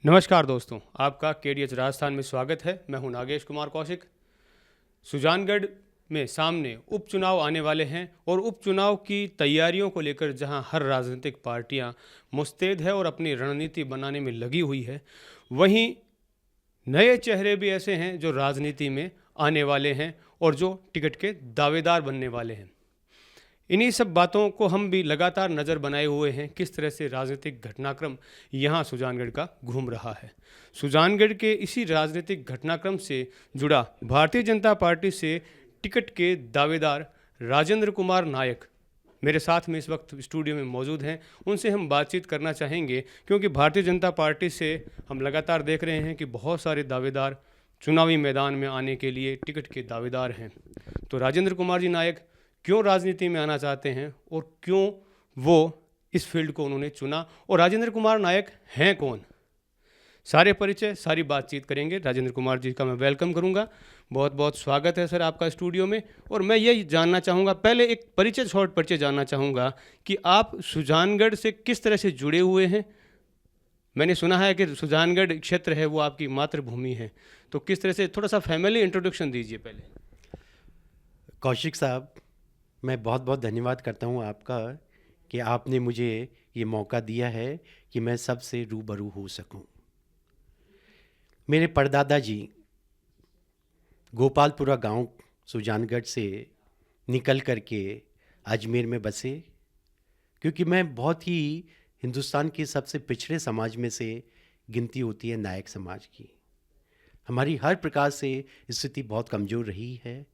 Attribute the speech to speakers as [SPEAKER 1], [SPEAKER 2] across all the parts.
[SPEAKER 1] नमस्कार दोस्तों, आपका केडीएच राजस्थान में स्वागत है। मैं हूं नागेश कुमार कौशिक। सुजानगढ़ में सामने उपचुनाव आने वाले हैं और उपचुनाव की तैयारियों को लेकर जहां हर राजनीतिक पार्टियां मुस्तैद है और अपनी रणनीति बनाने में लगी हुई है, वहीं नए चेहरे भी ऐसे हैं जो राजनीति में आने वाले हैं और जो टिकट के दावेदार बनने वाले हैं। इन्हीं सब बातों को हम भी लगातार नज़र बनाए हुए हैं, किस तरह से राजनीतिक घटनाक्रम यहाँ सुजानगढ़ का घूम रहा है। सुजानगढ़ के इसी राजनीतिक घटनाक्रम से जुड़ा भारतीय जनता पार्टी से टिकट के दावेदार राजेंद्र कुमार नायक मेरे साथ में इस वक्त स्टूडियो में मौजूद हैं। उनसे हम बातचीत करना चाहेंगे क्योंकि भारतीय जनता पार्टी से हम लगातार देख रहे हैं कि बहुत सारे दावेदार चुनावी मैदान में आने के लिए टिकट के दावेदार हैं। तो राजेंद्र कुमार जी नायक क्यों राजनीति में आना चाहते हैं और क्यों वो इस फील्ड को उन्होंने चुना, और राजेंद्र कुमार नायक हैं कौन, सारे परिचय सारी बातचीत करेंगे। राजेंद्र कुमार जी का मैं वेलकम करूंगा। बहुत बहुत स्वागत है सर आपका स्टूडियो में। और मैं ये जानना चाहूँगा, पहले एक शॉर्ट परिचय जानना चाहूँगा कि आप सुजानगढ़ से किस तरह से जुड़े हुए हैं। मैंने सुना है कि सुजानगढ़ क्षेत्र है वो आपकी मातृभूमि है, तो किस तरह से, थोड़ा सा फैमिली इंट्रोडक्शन दीजिए पहले।
[SPEAKER 2] कौशिक साहब, मैं बहुत बहुत धन्यवाद करता हूँ आपका कि आपने मुझे ये मौका दिया है कि मैं सबसे रूबरू हो सकूं। मेरे परदादा जी गोपालपुरा गांव सुजानगढ़ से निकल करके अजमेर में बसे, क्योंकि मैं बहुत ही हिंदुस्तान के सबसे पिछड़े समाज में से गिनती होती है नायक समाज की। हमारी हर प्रकार से स्थिति बहुत कमज़ोर रही है।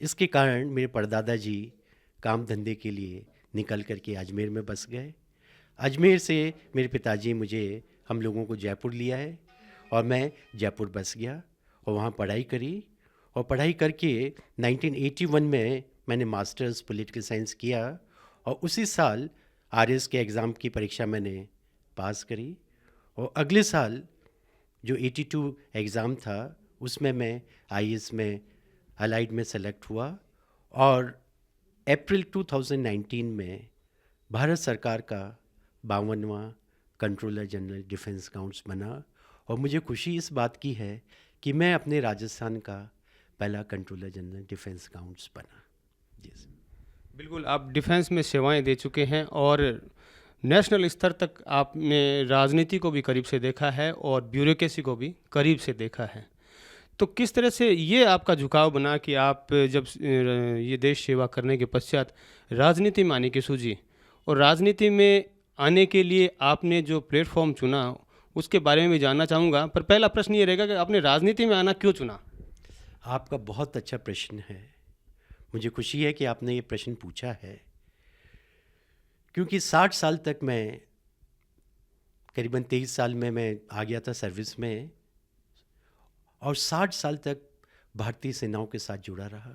[SPEAKER 2] इसके कारण मेरे परदादा जी काम धंधे के लिए निकल करके अजमेर में बस गए। अजमेर से मेरे पिताजी हम लोगों को जयपुर लिया है और मैं जयपुर बस गया और वहाँ पढ़ाई करी। और पढ़ाई करके 1981 में मैंने मास्टर्स पॉलिटिकल साइंस किया और उसी साल आरएस के एग्ज़ाम की परीक्षा मैंने पास करी। और अगले साल जो 82 एग्ज़ाम था उसमें मैं आईएएस में अलाइड में सेलेक्ट हुआ और अप्रैल 2019 में भारत सरकार का 52वां कंट्रोलर जनरल डिफेंस अकाउंट्स बना। और मुझे खुशी इस बात की है कि मैं अपने राजस्थान का पहला कंट्रोलर जनरल डिफेंस अकाउंट्स बना। जी
[SPEAKER 1] बिल्कुल, आप डिफेंस में सेवाएं दे चुके हैं और नेशनल स्तर तक आपने राजनीति को भी करीब से देखा है और ब्यूरोक्रेसी को भी करीब से देखा है। तो किस तरह से ये आपका झुकाव बना कि आप जब ये देश सेवा करने के पश्चात राजनीति में आने की सूझी, और राजनीति में आने के लिए आपने जो प्लेटफॉर्म चुना उसके बारे में भी जानना चाहूँगा। पर पहला प्रश्न ये रहेगा कि आपने राजनीति में आना क्यों चुना।
[SPEAKER 2] आपका बहुत अच्छा प्रश्न है। मुझे खुशी है कि आपने ये प्रश्न पूछा है, क्योंकि 60 साल तक मैं, करीबन 23 साल में मैं आ गया था सर्विस में, और 60 साल तक भारतीय सेनाओं के साथ जुड़ा रहा।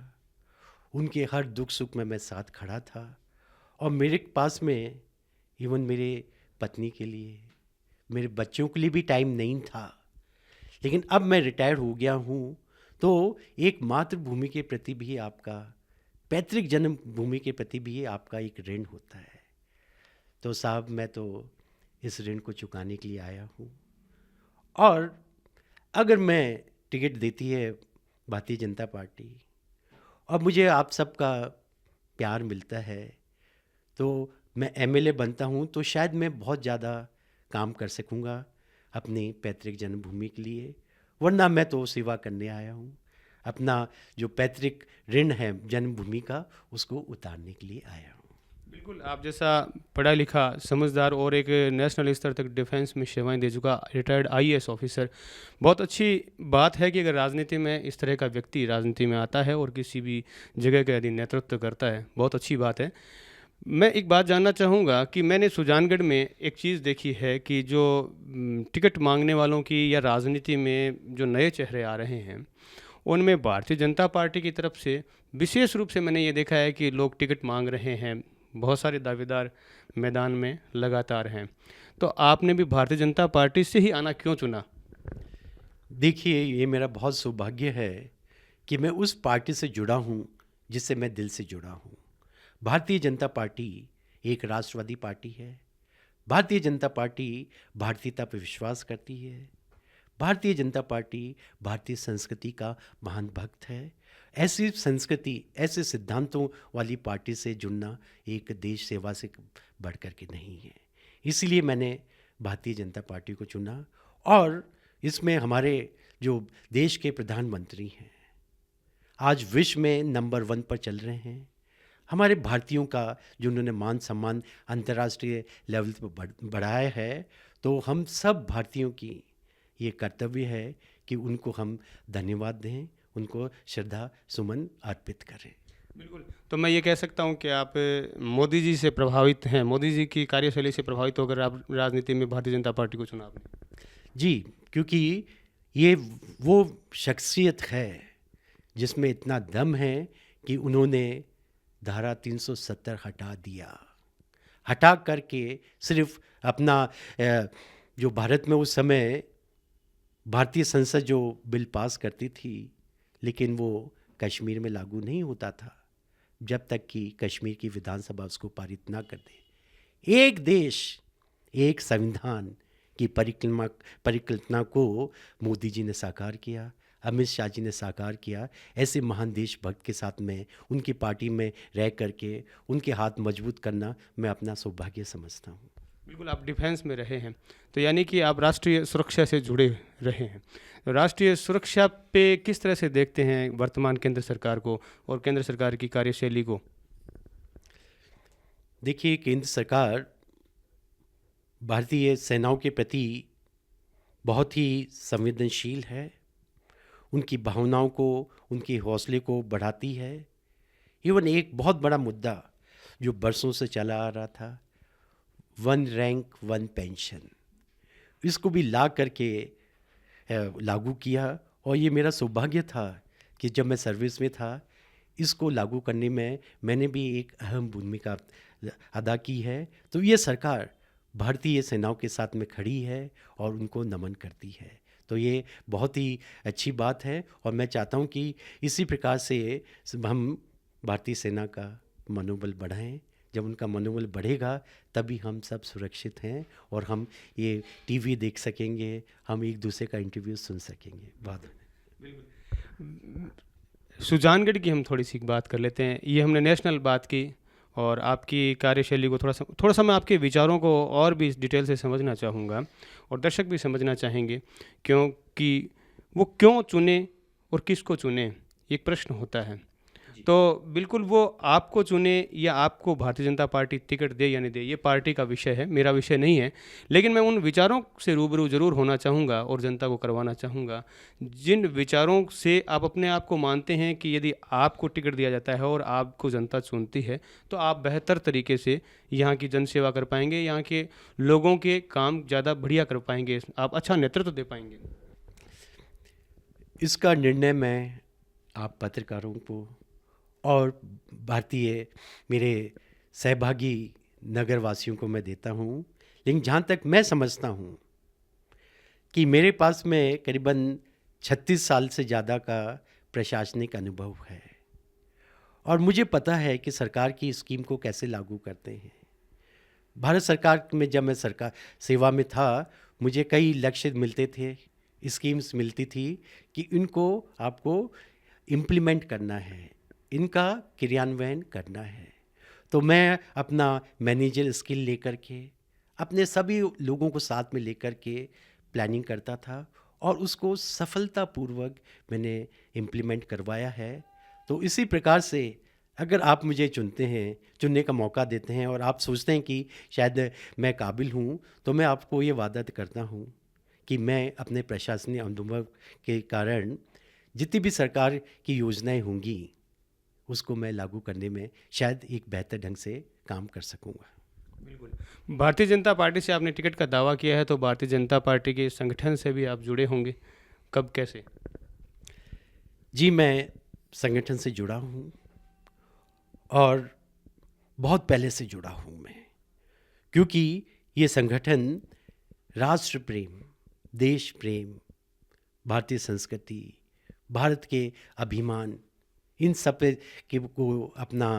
[SPEAKER 2] उनके हर दुख सुख में मैं साथ खड़ा था। और मेरे पास में इवन मेरे पत्नी के लिए, मेरे बच्चों के लिए भी टाइम नहीं था। लेकिन अब मैं रिटायर हो गया हूँ, तो एक मातृभूमि के प्रति भी आपका, पैतृक जन्मभूमि के प्रति भी आपका एक ऋण होता है। तो साहब, मैं तो इस ऋण को चुकाने के लिए आया हूँ। और अगर मैं टिकट देती है भारतीय जनता पार्टी और मुझे आप सबका प्यार मिलता है, तो मैं एमएलए बनता हूँ, तो शायद मैं बहुत ज़्यादा काम कर सकूँगा अपनी पैतृक जन्मभूमि के लिए। वरना मैं तो सेवा करने आया हूँ, अपना जो पैतृक ऋण है जन्मभूमि का उसको उतारने के लिए आया हूँ।
[SPEAKER 1] बिल्कुल, आप जैसा पढ़ा लिखा, समझदार और एक नेशनल स्तर तक डिफेंस में सेवाएं दे चुका रिटायर्ड आईएएस ऑफिसर, बहुत अच्छी बात है कि अगर राजनीति में इस तरह का व्यक्ति राजनीति में आता है और किसी भी जगह का यदि नेतृत्व करता है, बहुत अच्छी बात है। मैं एक बात जानना चाहूँगा कि मैंने सुजानगढ़ में एक चीज़ देखी है कि जो टिकट मांगने वालों की या राजनीति में जो नए चेहरे आ रहे हैं, उनमें भारतीय जनता पार्टी की तरफ से विशेष रूप से मैंने ये देखा है कि लोग टिकट मांग रहे हैं। बहुत सारे दावेदार मैदान में लगातार हैं। तो आपने भी भारतीय जनता पार्टी से ही आना क्यों चुना।
[SPEAKER 2] देखिए, ये मेरा बहुत सौभाग्य है कि मैं उस पार्टी से जुड़ा हूँ जिससे मैं दिल से जुड़ा हूँ। भारतीय जनता पार्टी एक राष्ट्रवादी पार्टी है। भारतीय जनता पार्टी भारतीयता पर विश्वास करती है। भारतीय जनता पार्टी भारतीय संस्कृति का महान भक्त है। ऐसी संस्कृति, ऐसे सिद्धांतों वाली पार्टी से जुड़ना एक देश सेवा से बढ़ कर के नहीं है। इसलिए मैंने भारतीय जनता पार्टी को चुना। और इसमें हमारे जो देश के प्रधानमंत्री हैं, आज विश्व में नंबर 1 पर चल रहे हैं। हमारे भारतीयों का जो उन्होंने मान सम्मान अंतर्राष्ट्रीय लेवल पर बढ़ाया है, तो हम सब भारतीयों की ये कर्तव्य है कि उनको हम धन्यवाद दें, उनको श्रद्धा सुमन अर्पित करें।
[SPEAKER 1] बिल्कुल। तो मैं ये कह सकता हूँ कि आप मोदी जी से प्रभावित हैं, मोदी जी की कार्यशैली से प्रभावित होकर आप राजनीति में भारतीय जनता पार्टी को चुना आपने?
[SPEAKER 2] जी, क्योंकि ये वो शख्सियत है जिसमें इतना दम है कि उन्होंने धारा 370 हटा दिया। हटा करके सिर्फ अपना जो भारत में उस समय भारतीय संसद जो बिल पास करती थी, लेकिन वो कश्मीर में लागू नहीं होता था जब तक कि कश्मीर की विधानसभा उसको पारित ना कर दे। एक देश एक संविधान की परिकल्पना को मोदी जी ने साकार किया, अमित शाह जी ने साकार किया। ऐसे महान देशभक्त के साथ में उनकी पार्टी में रह करके उनके हाथ मजबूत करना मैं अपना सौभाग्य समझता हूँ।
[SPEAKER 1] बिल्कुल, आप डिफेंस में रहे हैं, तो यानी कि आप राष्ट्रीय सुरक्षा से जुड़े रहे हैं। तो राष्ट्रीय सुरक्षा पे किस तरह से देखते हैं वर्तमान केंद्र सरकार को और केंद्र सरकार की कार्यशैली को?
[SPEAKER 2] देखिए, केंद्र सरकार भारतीय सेनाओं के प्रति बहुत ही संवेदनशील है, उनकी भावनाओं को, उनके हौसले को बढ़ाती है। इवन एक बहुत बड़ा मुद्दा जो बरसों से चला आ रहा था, 1 रैंक 1 पेंशन, इसको भी ला करके लागू किया। और ये मेरा सौभाग्य था कि जब मैं सर्विस में था, इसको लागू करने में मैंने भी एक अहम भूमिका अदा की है। तो ये सरकार भारतीय सेनाओं के साथ में खड़ी है और उनको नमन करती है। तो ये बहुत ही अच्छी बात है और मैं चाहता हूँ कि इसी प्रकार से हम भारतीय सेना का मनोबल बढ़ाएं। जब उनका मनोबल बढ़ेगा तभी हम सब सुरक्षित हैं और हम ये टीवी देख सकेंगे, हम एक दूसरे का इंटरव्यू सुन सकेंगे।
[SPEAKER 1] बिल्कुल। सुजानगढ़ की हम थोड़ी सी बात कर लेते हैं। ये हमने नेशनल बात की और आपकी कार्यशैली को थोड़ा सा मैं आपके विचारों को और भी डिटेल से समझना चाहूँगा और दर्शक भी समझना चाहेंगे, क्योंकि वो क्यों चुने और किसको चुने, एक प्रश्न होता है। तो बिल्कुल वो आपको चुने या आपको भारतीय जनता पार्टी टिकट दे या नहीं दे, ये पार्टी का विषय है, मेरा विषय नहीं है। लेकिन मैं उन विचारों से रूबरू ज़रूर होना चाहूँगा और जनता को करवाना चाहूँगा जिन विचारों से आप अपने आप को मानते हैं कि यदि आपको टिकट दिया जाता है और आपको जनता चुनती है तो आप बेहतर तरीके से यहाँ की जनसेवा कर पाएंगे, यहाँ के लोगों के काम ज़्यादा बढ़िया कर पाएंगे, आप अच्छा नेतृत्व दे पाएंगे।
[SPEAKER 2] इसका निर्णय मैं आप पत्रकारों को और भारतीय मेरे सहभागी नगरवासियों को मैं देता हूँ। लेकिन जहाँ तक मैं समझता हूँ कि मेरे पास में करीबन 36 साल से ज़्यादा का प्रशासनिक अनुभव है और मुझे पता है कि सरकार की स्कीम को कैसे लागू करते हैं। भारत सरकार में जब मैं सरकार सेवा में था, मुझे कई लक्ष्य मिलते थे, स्कीम्स मिलती थी कि इनको आपको इम्प्लीमेंट करना है, इनका क्रियान्वयन करना है। तो मैं अपना मैनेजर स्किल लेकर के अपने सभी लोगों को साथ में लेकर के प्लानिंग करता था और उसको सफलतापूर्वक मैंने इम्प्लीमेंट करवाया है। तो इसी प्रकार से अगर आप मुझे चुनने का मौका देते हैं और आप सोचते हैं कि शायद मैं काबिल हूँ, तो मैं आपको ये वादा करता हूँ कि मैं अपने प्रशासनिक अनुभव के कारण जितनी भी सरकार की योजनाएं होंगी उसको मैं लागू करने में शायद एक बेहतर ढंग से काम कर सकूंगा।
[SPEAKER 1] बिल्कुल। भारतीय जनता पार्टी से आपने टिकट का दावा किया है, तो भारतीय जनता पार्टी के संगठन से भी आप जुड़े होंगे, कब कैसे?
[SPEAKER 2] जी, मैं संगठन से जुड़ा हूँ और बहुत पहले से जुड़ा हूँ मैं, क्योंकि ये संगठन राष्ट्र प्रेम, देश प्रेम, भारतीय संस्कृति, भारत के अभिमान, इन सब को अपना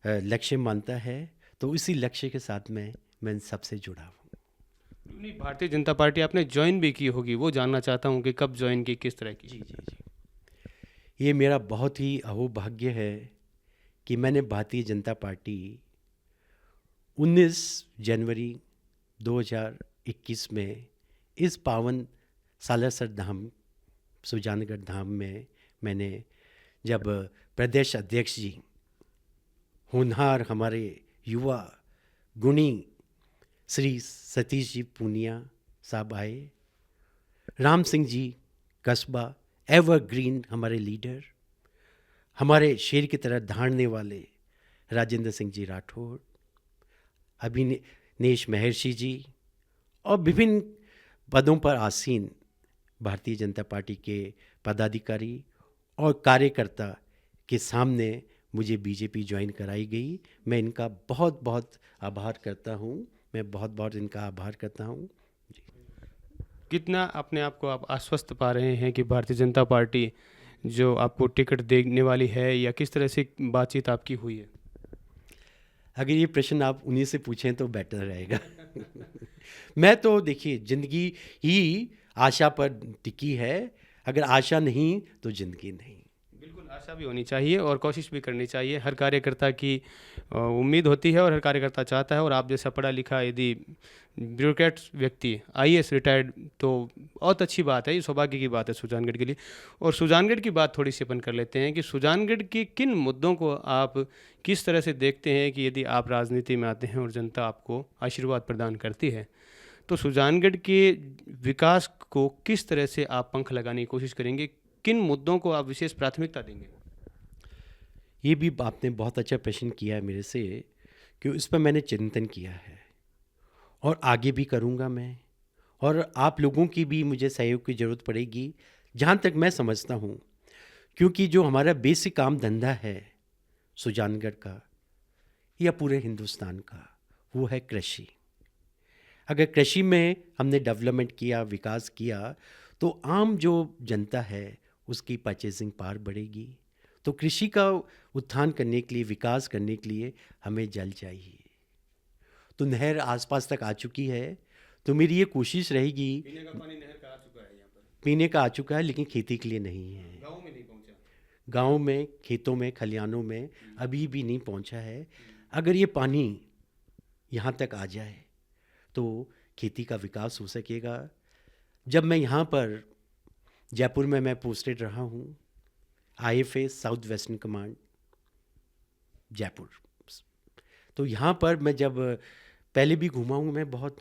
[SPEAKER 2] लक्ष्य मानता है। तो इसी लक्ष्य के साथ मैं इन सबसे जुड़ा हूँ।
[SPEAKER 1] अपनी भारतीय जनता पार्टी आपने ज्वाइन भी की होगी, वो जानना चाहता हूँ कि कब ज्वाइन की, किस तरह की?
[SPEAKER 2] जी जी जी। ये मेरा बहुत ही अहोभाग्य है कि मैंने भारतीय जनता पार्टी 19 जनवरी 2021 में इस पावन सालासर धाम सुजानगढ़ धाम में मैंने जब प्रदेश अध्यक्ष जी होनहार हमारे युवा गुणी श्री सतीश जी पूनिया साहब आए, राम सिंह जी कस्बा एवरग्रीन हमारे लीडर, हमारे शेर की तरह धाड़ने वाले राजेंद्र सिंह जी राठौर, अभिनेश महर्षि जी और विभिन्न पदों पर आसीन भारतीय जनता पार्टी के पदाधिकारी और कार्यकर्ता के सामने मुझे बीजेपी ज्वाइन कराई गई। मैं इनका बहुत बहुत आभार करता हूँ, मैं बहुत बहुत इनका आभार करता हूँ।
[SPEAKER 1] कितना अपने आप को आप आश्वस्त पा रहे हैं कि भारतीय जनता पार्टी जो आपको टिकट देने वाली है, या किस तरह से बातचीत आपकी हुई है?
[SPEAKER 2] अगर ये प्रश्न आप उन्हीं से पूछें तो बेटर रहेगा। मैं तो देखिए ज़िंदगी ही आशा पर टिकी है, अगर आशा नहीं तो ज़िंदगी नहीं।
[SPEAKER 1] बिल्कुल, आशा भी होनी चाहिए और कोशिश भी करनी चाहिए, हर कार्यकर्ता की उम्मीद होती है और हर कार्यकर्ता चाहता है। और आप जैसा पढ़ा लिखा यदि ब्यूरोक्रेट व्यक्ति आईएएस रिटायर्ड, तो बहुत अच्छी बात है, ये सौभाग्य की बात है सुजानगढ़ के लिए। और सुजानगढ़ की बात थोड़ी सी अपन कर लेते हैं कि सुजानगढ़ के किन मुद्दों को आप किस तरह से देखते हैं कि यदि आप राजनीति में आते हैं और जनता आपको आशीर्वाद प्रदान करती है, तो सुजानगढ़ के विकास को किस तरह से आप पंख लगाने की कोशिश करेंगे? किन मुद्दों को आप विशेष प्राथमिकता देंगे?
[SPEAKER 2] ये भी आपने बहुत अच्छा प्रश्न किया है मेरे से, कि इस पर मैंने चिंतन किया है और आगे भी करूँगा मैं, और आप लोगों की भी मुझे सहयोग की ज़रूरत पड़ेगी जहाँ तक मैं समझता हूँ, क्योंकि जो हमारा बेसिक काम धंधा है सुजानगढ़ का या पूरे हिंदुस्तान का, वो है कृषि। अगर कृषि में हमने डेवलपमेंट किया, विकास किया, तो आम जो जनता है उसकी परचेजिंग पावर बढ़ेगी। तो कृषि का उत्थान करने के लिए, विकास करने के लिए हमें जल चाहिए। तो नहर आसपास तक आ चुकी है, तो मेरी ये कोशिश रहेगी।
[SPEAKER 1] पीने का पानी नहर का आ चुका है यहाँ पर,
[SPEAKER 2] पीने का आ चुका है, लेकिन खेती के लिए नहीं है।
[SPEAKER 1] गाँव में नहीं पहुँचा।
[SPEAKER 2] गांव में, खेतों में, खलिहानों में अभी भी नहीं पहुंचा है। अगर ये पानी यहाँ तक आ जाए तो खेती का विकास हो सकेगा। जब मैं यहाँ पर जयपुर में मैं पोस्टेड रहा हूँ, IFA south western command Jaipur, तो यहाँ पर मैं जब पहले भी घूमा हूँ मैं बहुत,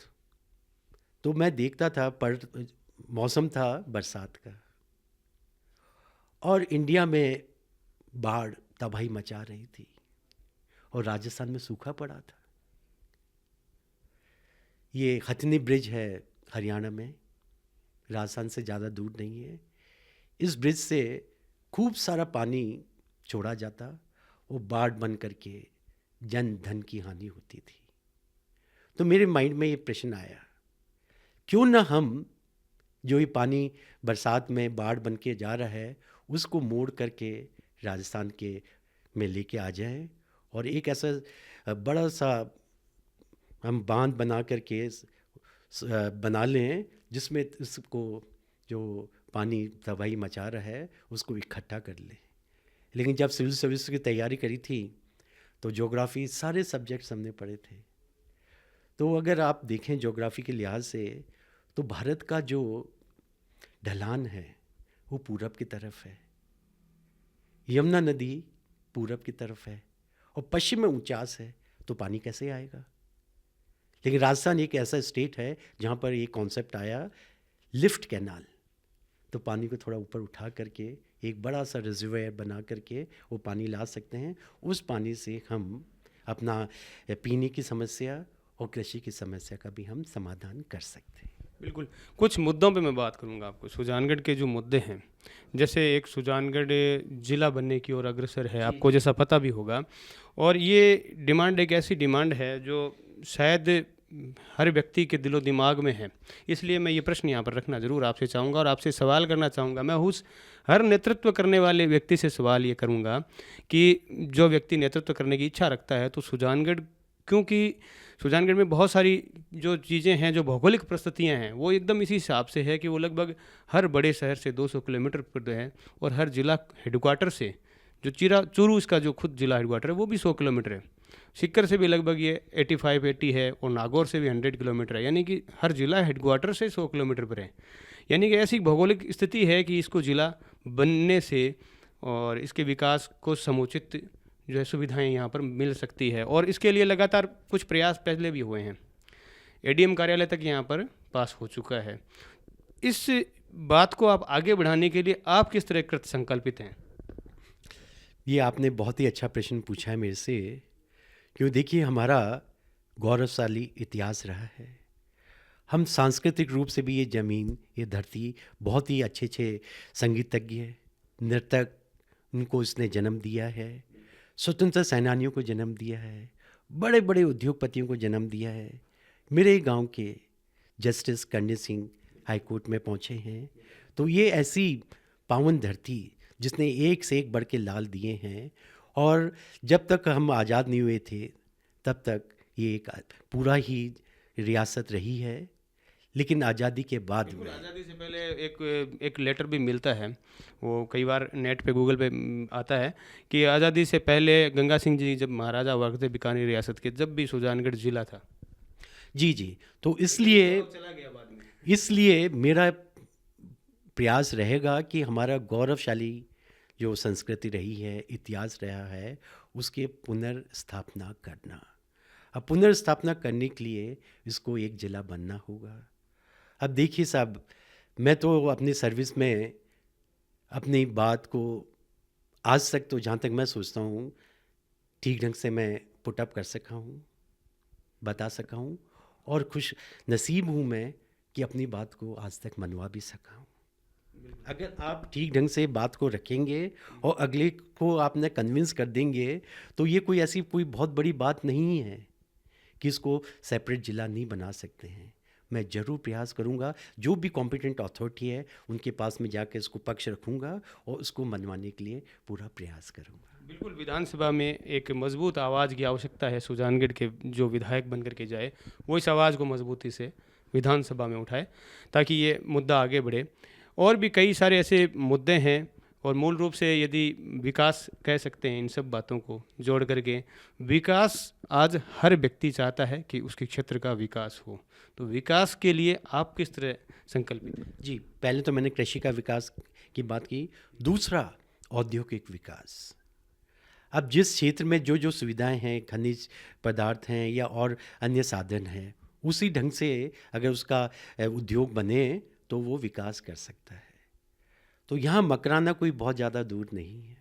[SPEAKER 2] तो मैं देखता था पर मौसम था बरसात का और इंडिया में बाढ़ तबाही मचा रही थी और राजस्थान में सूखा पड़ा था। ये हथनी ब्रिज है हरियाणा में, राजस्थान से ज़्यादा दूर नहीं है। इस ब्रिज से खूब सारा पानी छोड़ा जाता, वो बाढ़ बन करके जन धन की हानि होती थी। तो मेरे माइंड में ये प्रश्न आया, क्यों ना हम जो ये पानी बरसात में बाढ़ बन के जा रहा है उसको मोड़ करके राजस्थान के में लेके आ जाएं और एक ऐसा बड़ा सा हम बांध बना करके बना लें जिसमें इसको जो पानी तबाही मचा रहा है उसको इकट्ठा कर लें। लेकिन जब सिविल सर्विस की तैयारी करी थी तो ज्योग्राफी सारे सब्जेक्ट्स हमने पढ़े थे। तो अगर आप देखें ज्योग्राफी के लिहाज से तो भारत का जो ढलान है वो पूरब की तरफ है, यमुना नदी पूरब की तरफ है और पश्चिम में ऊंचास है, तो पानी कैसे आएगा? लेकिन राजस्थान एक ऐसा स्टेट है जहाँ पर ये कॉन्सेप्ट आया लिफ्ट कैनाल, तो पानी को थोड़ा ऊपर उठा करके एक बड़ा सा रिजर्वायर बना करके वो पानी ला सकते हैं। उस पानी से हम अपना पीने की समस्या और कृषि की समस्या का भी हम समाधान कर सकते हैं।
[SPEAKER 1] बिल्कुल, कुछ मुद्दों पे मैं बात करूंगा आपको। सुजानगढ़ के जो मुद्दे हैं, जैसे एक सुजानगढ़ ज़िला बनने की ओर अग्रसर है, आपको जैसा पता भी होगा, और ये डिमांड एक ऐसी डिमांड है जो शायद हर व्यक्ति के दिलो दिमाग में है। इसलिए मैं ये प्रश्न यहाँ पर रखना ज़रूर आपसे चाहूँगा और आपसे सवाल करना चाहूँगा। मैं उस हर नेतृत्व करने वाले व्यक्ति से सवाल ये करूँगा कि जो व्यक्ति नेतृत्व करने की इच्छा रखता है, तो सुजानगढ़, क्योंकि सुजानगढ़ में बहुत सारी जो चीज़ें हैं, जो भौगोलिक परिस्थितियाँ हैं, वो एकदम इसी हिसाब से है कि वो लगभग हर बड़े शहर से 200 किलोमीटर पर है, और हर जिला हेडक्वार्टर से जो चूरू इसका जो खुद जिला हेडक्वार्टर है वो भी 100 किलोमीटर है। सीकर से भी लगभग ये 85-80 है, और नागौर से भी 100 किलोमीटर है, यानी कि हर जिला हेडक्वार्टर से 100 किलोमीटर पर है। यानी कि ऐसी भौगोलिक स्थिति है कि इसको जिला बनने से और इसके विकास को समुचित जो है सुविधाएं यहाँ पर मिल सकती है, और इसके लिए लगातार कुछ प्रयास पहले भी हुए हैं। एडीएम कार्यालय तक यहाँ पर पास हो चुका है। इस बात को आप आगे बढ़ाने के लिए आप किस तरह कृत संकल्पित हैं?
[SPEAKER 2] ये आपने बहुत ही अच्छा प्रश्न पूछा है मेरे से, क्यों देखिए हमारा गौरवशाली इतिहास रहा है। हम सांस्कृतिक रूप से भी ये ज़मीन, ये धरती बहुत ही अच्छे अच्छे संगीतज्ञ, नर्तक, उनको इसने जन्म दिया है। स्वतंत्रता सेनानियों को जन्म दिया है, बड़े बड़े उद्योगपतियों को जन्म दिया है। मेरे गांव के justice Karni Singh high court में पहुंचे हैं। तो ये ऐसी पावन धरती जिसने एक से एक बढ़ के लाल दिए हैं, और जब तक हम आज़ाद नहीं हुए थे तब तक ये एक पूरा ही रियासत रही है। लेकिन आज़ादी के बाद में,
[SPEAKER 1] आज़ादी से पहले एक लेटर भी मिलता है, वो कई बार नेट पे गूगल पे आता है कि आज़ादी से पहले गंगा सिंह जी जब महाराजा हुआ करते बीकानेर रियासत के, जब भी सुजानगढ़ जिला था।
[SPEAKER 2] जी जी, तो इसलिए
[SPEAKER 1] चला गया बाद में।
[SPEAKER 2] इसलिए मेरा प्रयास रहेगा कि हमारा गौरवशाली जो संस्कृति रही है, इतिहास रहा है, उसके पुनर्स्थापना करना। अब पुनर्स्थापना करने के लिए इसको एक जिला बनना होगा। अब देखिए साहब, मैं तो अपनी सर्विस में अपनी बात को आज तक, तो जहाँ तक मैं सोचता हूँ, ठीक ढंग से मैं पुटअप कर सका हूँ, बता सका हूँ, और खुश नसीब हूँ मैं कि अपनी बात को आज तक मनवा भी सका हूँ। अगर आप ठीक ढंग से बात को रखेंगे और अगले को आपने कन्विंस कर देंगे, तो ये कोई ऐसी कोई बहुत बड़ी बात नहीं है कि इसको सेपरेट ज़िला नहीं बना सकते हैं। मैं ज़रूर प्रयास करूंगा, जो भी कॉम्पिटेंट अथॉरिटी है उनके पास में जाकर इसको पक्ष रखूंगा और उसको मनवाने के लिए पूरा प्रयास करूंगा।
[SPEAKER 1] बिल्कुल, विधानसभा में एक मजबूत आवाज़ की आवश्यकता है। सुजानगढ़ के जो विधायक बनकर के जाए वो इस आवाज़ को मजबूती से विधानसभा में उठाए, ताकि ये मुद्दा आगे बढ़े। और भी कई सारे ऐसे मुद्दे हैं, और मूल रूप से यदि विकास कह सकते हैं इन सब बातों को जोड़ करके, विकास आज हर व्यक्ति चाहता है कि उसके क्षेत्र का विकास हो। तो विकास के लिए आप किस तरह संकल्पित हैं?
[SPEAKER 2] जी, पहले तो मैंने कृषि का विकास की बात की, दूसरा औद्योगिक विकास। अब जिस क्षेत्र में जो जो सुविधाएं हैं, खनिज पदार्थ हैं या और अन्य साधन हैं, उसी ढंग से अगर उसका उद्योग बने तो वो विकास कर सकता है। तो यहाँ मकराना कोई बहुत ज़्यादा दूर नहीं है।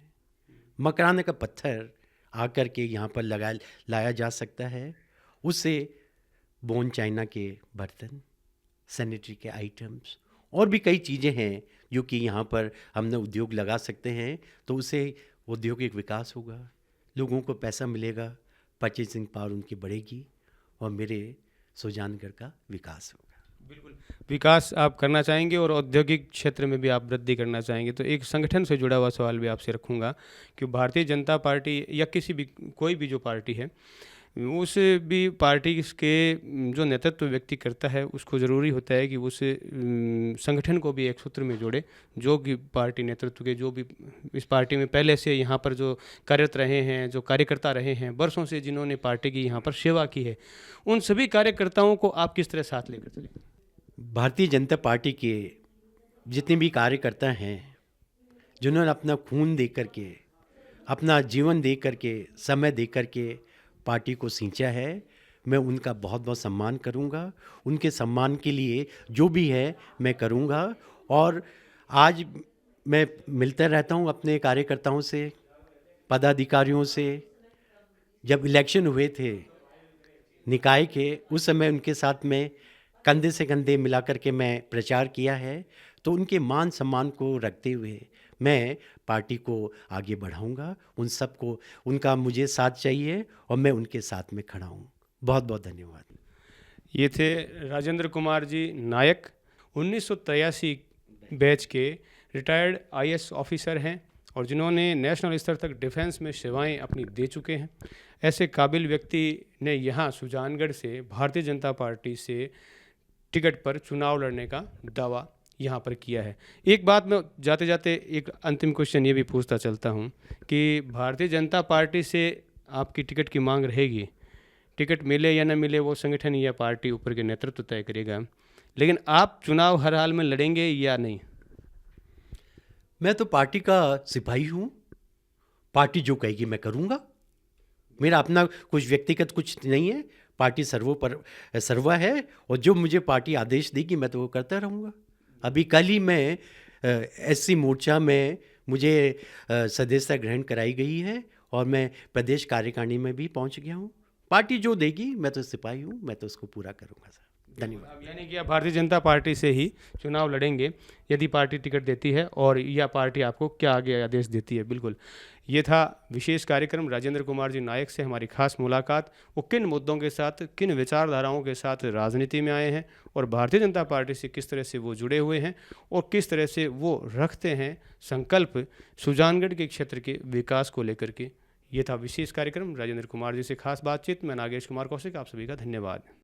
[SPEAKER 2] मकराना का पत्थर आकर के यहाँ पर लाया जा सकता है। उससे बोन चाइना के बर्तन, सैनिटरी के आइटम्स और भी कई चीज़ें हैं जो कि यहाँ पर हमने उद्योग लगा सकते हैं। तो उससे औद्योगिक विकास होगा, लोगों को पैसा मिलेगा, परचेसिंग पावर उनकी बढ़ेगी और मेरे सुजानगढ़ का विकास होगा।
[SPEAKER 1] बिल्कुल, विकास आप करना चाहेंगे और औद्योगिक क्षेत्र में भी आप वृद्धि करना चाहेंगे। तो एक संगठन से जुड़ा हुआ सवाल भी आपसे रखूंगा कि भारतीय जनता पार्टी या किसी भी कोई भी जो पार्टी है, उस भी पार्टी के जो नेतृत्व व्यक्ति करता है उसको ज़रूरी होता है कि उस संगठन को भी एक सूत्र में जोड़े। जो कि पार्टी नेतृत्व के, जो भी इस पार्टी में पहले से यहाँ पर जो कार्यरत रहे हैं, जो कार्यकर्ता रहे हैं, वर्षों से जिन्होंने पार्टी की यहाँ पर सेवा की है, उन सभी कार्यकर्ताओं को आप किस तरह साथ लेकर चलें?
[SPEAKER 2] भारतीय जनता पार्टी के जितने भी कार्यकर्ता हैं, जिन्होंने अपना खून दे करके, अपना जीवन दे करके, समय दे करके पार्टी को सींचा है, मैं उनका बहुत बहुत सम्मान करूंगा। उनके सम्मान के लिए जो भी है मैं करूंगा। और आज मैं मिलता रहता हूं अपने कार्यकर्ताओं से, पदाधिकारियों से। जब इलेक्शन हुए थे निकाय के, उस समय उनके साथ में कंधे से कंधे मिला करके मैं प्रचार किया है। तो उनके मान सम्मान को रखते हुए मैं पार्टी को आगे बढ़ाऊंगा। उन सबको उनका मुझे साथ चाहिए और मैं उनके साथ में खड़ा हूं। बहुत बहुत धन्यवाद।
[SPEAKER 1] ये थे राजेंद्र कुमार जी नायक, 1983 बैच के रिटायर्ड आईएएस ऑफिसर हैं और जिन्होंने नेशनल स्तर तक डिफेंस में सेवाएं अपनी दे चुके हैं। ऐसे काबिल व्यक्ति ने यहाँ सुजानगढ़ से भारतीय जनता पार्टी से टिकट पर चुनाव लड़ने का दावा यहाँ पर किया है। एक बात मैं जाते जाते एक अंतिम क्वेश्चन ये भी पूछता चलता हूँ कि भारतीय जनता पार्टी से आपकी टिकट की मांग रहेगी, टिकट मिले या न मिले वो संगठन या पार्टी ऊपर के नेतृत्व तय करेगा, लेकिन आप चुनाव हर हाल में लड़ेंगे या नहीं?
[SPEAKER 2] मैं तो पार्टी का सिपाही हूँ, पार्टी जो कहेगी मैं करूँगा। मेरा अपना कुछ व्यक्तिगत कुछ नहीं है, पार्टी सर्वा है और जो मुझे पार्टी आदेश देगी मैं तो वो करता रहूँगा। अभी कल ही मैं एससी मोर्चा में मुझे सदस्यता ग्रहण कराई गई है और मैं प्रदेश कार्यकारिणी में भी पहुँच गया हूँ। पार्टी जो देगी मैं तो सिपाही हूँ, मैं तो उसको पूरा करूँगा सर। धन्यवाद।
[SPEAKER 1] अब यानी कि आप भारतीय जनता पार्टी से ही चुनाव लड़ेंगे यदि पार्टी टिकट देती है और या पार्टी आपको क्या आगे आदेश देती है। बिल्कुल, ये था विशेष कार्यक्रम राजेंद्र कुमार जी नायक से हमारी खास मुलाकात। वो किन मुद्दों के साथ, किन विचारधाराओं के साथ राजनीति में आए हैं और भारतीय जनता पार्टी से किस तरह से वो जुड़े हुए हैं और किस तरह से वो रखते हैं संकल्प सुजानगढ़ के क्षेत्र के विकास को लेकर के। ये था विशेष कार्यक्रम राजेंद्र कुमार जी से खास बातचीत। मैं नागेश कुमार कौशिक, आप सभी का धन्यवाद।